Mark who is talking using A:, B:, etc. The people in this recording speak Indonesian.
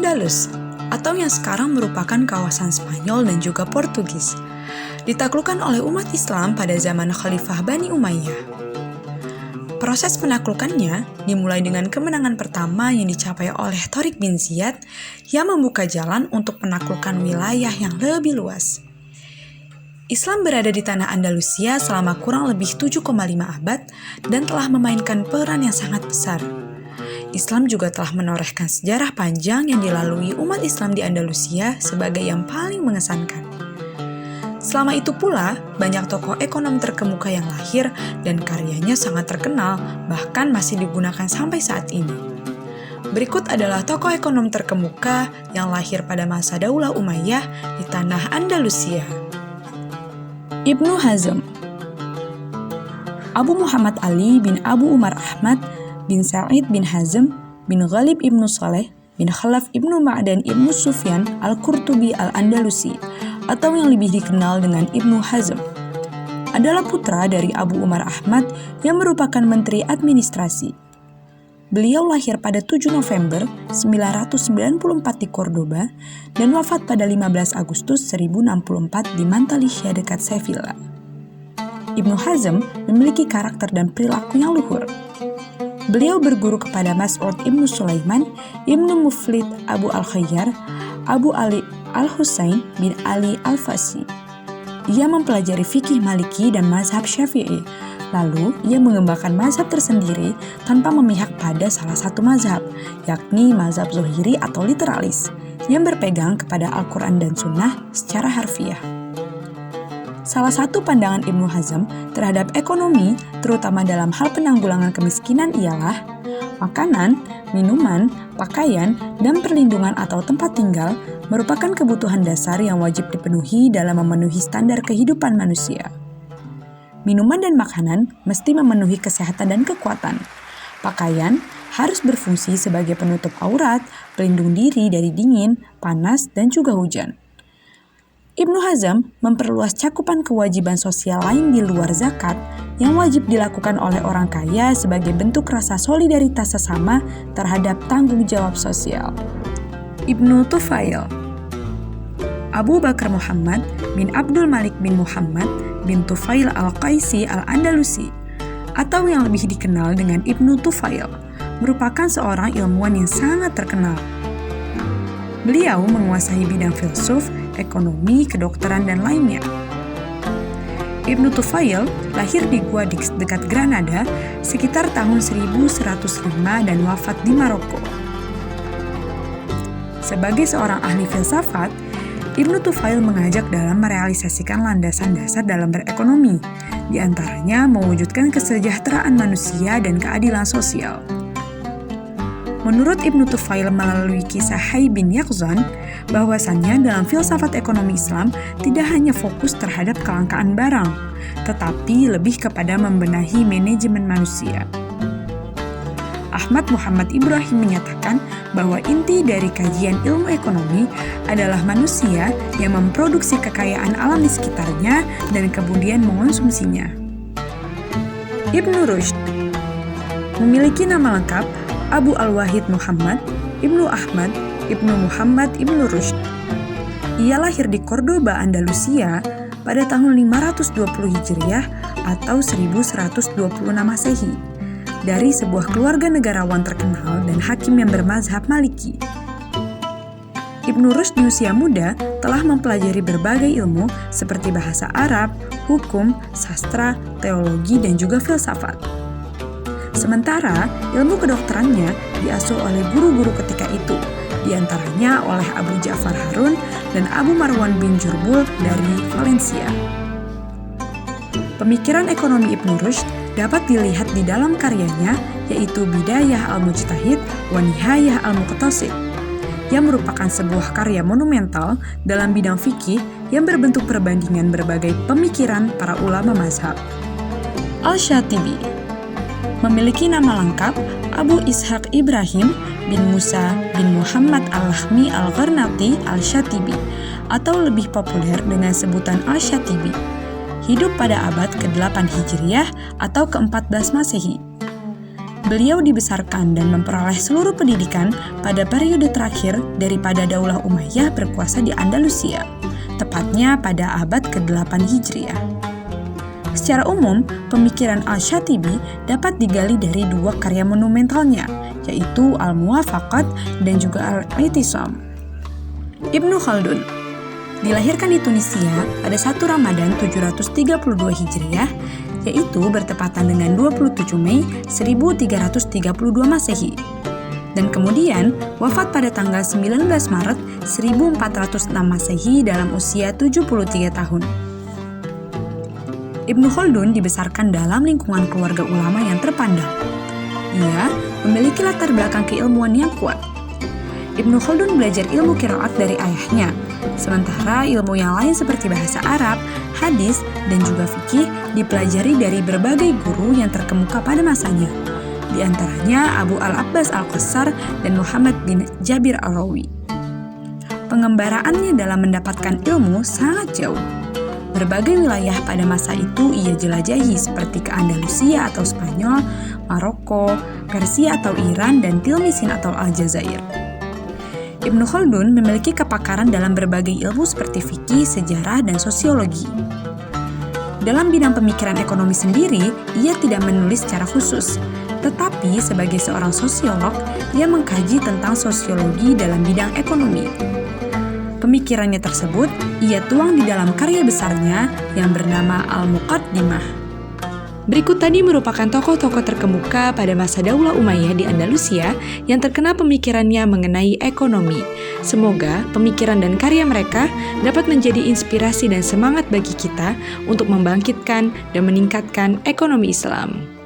A: Al-Andalus, atau yang sekarang merupakan kawasan Spanyol dan juga Portugis, ditaklukkan oleh umat Islam pada zaman Khalifah Bani Umayyah. Proses penaklukannya dimulai dengan kemenangan pertama yang dicapai oleh Tharik bin Ziyad yang membuka jalan untuk penaklukan wilayah yang lebih luas. Islam berada di tanah Andalusia selama kurang lebih 7,5 abad dan telah memainkan peran yang sangat besar. Islam juga telah menorehkan sejarah panjang yang dilalui umat Islam di Andalusia sebagai yang paling mengesankan. Selama itu pula, banyak tokoh ekonom terkemuka yang lahir dan karyanya sangat terkenal, bahkan masih digunakan sampai saat ini. Berikut adalah tokoh ekonom terkemuka yang lahir pada masa Daulah Umayyah di tanah Andalusia. Ibnu Hazm, Abu Muhammad Ali bin Abu Umar Ahmad bin Sa'id bin Hazm bin Ghalib ibnu Saleh bin Khalaf ibnu Ma'dan ibnu Sufyan al-Qurtubi al-Andalusi, atau yang lebih dikenal dengan Ibnu Hazm, adalah putra dari Abu Umar Ahmad yang merupakan Menteri Administrasi. Beliau lahir pada 7 November 994 di Cordoba dan wafat pada 15 Agustus 1064 di Mantalicia dekat Sevilla. Ibnu Hazm memiliki karakter dan perilaku yang luhur. Beliau berguru kepada Mas'ud ibnu Sulaiman, Ibnu Muflid Abu Al-Khayyar, Abu Ali Al-Husain bin Ali Al-Fasi. Ia mempelajari fikih Maliki dan mazhab Syafi'i. Lalu, ia mengembangkan mazhab tersendiri tanpa memihak pada salah satu mazhab, yakni mazhab Zuhiri atau literalis, yang berpegang kepada Al-Quran dan Sunnah secara harfiah. Salah satu pandangan Ibnu Hazm terhadap ekonomi, terutama dalam hal penanggulangan kemiskinan ialah makanan, minuman, pakaian, dan perlindungan atau tempat tinggal merupakan kebutuhan dasar yang wajib dipenuhi dalam memenuhi standar kehidupan manusia. Minuman dan makanan mesti memenuhi kesehatan dan kekuatan. Pakaian harus berfungsi sebagai penutup aurat, pelindung diri dari dingin, panas, dan juga hujan. Ibnu Hazm memperluas cakupan kewajiban sosial lain di luar zakat yang wajib dilakukan oleh orang kaya sebagai bentuk rasa solidaritas sesama terhadap tanggung jawab sosial. Ibnu Tufail, Abu Bakar Muhammad bin Abdul Malik bin Muhammad bin Tufail al-Qaisi al-Andalusi, atau yang lebih dikenal dengan Ibnu Tufail, merupakan seorang ilmuwan yang sangat terkenal. Beliau menguasai bidang filsuf, ekonomi, kedokteran, dan lainnya. Ibnu Tufail lahir di Guadix dekat Granada sekitar tahun 1105 dan wafat di Maroko. Sebagai seorang ahli filsafat, Ibnu Tufail mengajak dalam merealisasikan landasan dasar dalam berekonomi, di antaranya mewujudkan kesejahteraan manusia dan keadilan sosial. Menurut Ibnu Tufail melalui kisah Hayy bin Yaqzan, bahwasannya dalam filsafat ekonomi Islam tidak hanya fokus terhadap kelangkaan barang, tetapi lebih kepada membenahi manajemen manusia. Ahmad Muhammad Ibrahim menyatakan bahwa inti dari kajian ilmu ekonomi adalah manusia yang memproduksi kekayaan alam di sekitarnya dan kemudian mengonsumsinya. Ibnu Rushd memiliki nama lengkap Abu Al-Wahid Muhammad Ibnu Ahmad Ibnu Muhammad Ibnu Rushd. Ia lahir di Cordoba, Andalusia pada tahun 520 Hijriah atau 1126 Masehi dari sebuah keluarga negarawan terkenal dan hakim yang bermazhab Maliki. Ibnu Rushd di usia muda telah mempelajari berbagai ilmu seperti bahasa Arab, hukum, sastra, teologi, dan juga filsafat. Sementara ilmu kedokterannya diasuh oleh guru-guru ketika itu, di antaranya oleh Abu Ja'far Harun dan Abu Marwan bin Jurbul dari Valencia. Pemikiran ekonomi Ibnu Rushd dapat dilihat di dalam karyanya, yaitu Bidayah al-Mujtahid wa Nihayah al-Muqtasid, yang merupakan sebuah karya monumental dalam bidang fikih yang berbentuk perbandingan berbagai pemikiran para ulama mazhab. Al-Syatibi memiliki nama lengkap Abu Ishaq Ibrahim bin Musa bin Muhammad al-Lahmi al-Gharnati al-Syatibi, atau lebih populer dengan sebutan Al-Syatibi. Hidup pada abad ke-8 Hijriah atau ke-14 Masehi. Beliau dibesarkan dan memperoleh seluruh pendidikan pada periode terakhir daripada Daulah Umayyah berkuasa di Andalusia, tepatnya pada abad ke-8 Hijriah. Secara umum, pemikiran Al-Syatibi dapat digali dari dua karya monumentalnya, yaitu Al-Muwafaqat dan juga Al-I'tisam. Ibnu Khaldun dilahirkan di Tunisia pada 1 Ramadan 732 Hijriah, yaitu bertepatan dengan 27 Mei 1332 Masehi. Dan kemudian wafat pada tanggal 19 Maret 1406 Masehi dalam usia 73 tahun. Ibnu Khaldun dibesarkan dalam lingkungan keluarga ulama yang terpandang. Ia memiliki latar belakang keilmuan yang kuat. Ibnu Khaldun belajar ilmu qiraat dari ayahnya, sementara ilmu yang lain seperti bahasa Arab, hadis, dan juga fikih dipelajari dari berbagai guru yang terkemuka pada masanya, di antaranya Abu Al-Abbas Al-Qassar dan Muhammad bin Jabir Al-Rawi. Pengembaraannya dalam mendapatkan ilmu sangat jauh. Berbagai wilayah pada masa itu ia jelajahi seperti ke Andalusia atau Spanyol, Maroko, Persia atau Iran, dan Tilmisin atau Aljazair. Ibnu Khaldun memiliki kepakaran dalam berbagai ilmu seperti fikih, sejarah, dan sosiologi. Dalam bidang pemikiran ekonomi sendiri, ia tidak menulis secara khusus, tetapi sebagai seorang sosiolog, ia mengkaji tentang sosiologi dalam bidang ekonomi. Pemikirannya tersebut ia tuang di dalam karya besarnya yang bernama Al-Muqaddimah. Berikut tadi merupakan tokoh-tokoh terkemuka pada masa Daulah Umayyah di Andalusia yang terkenal pemikirannya mengenai ekonomi. Semoga pemikiran dan karya mereka dapat menjadi inspirasi dan semangat bagi kita untuk membangkitkan dan meningkatkan ekonomi Islam.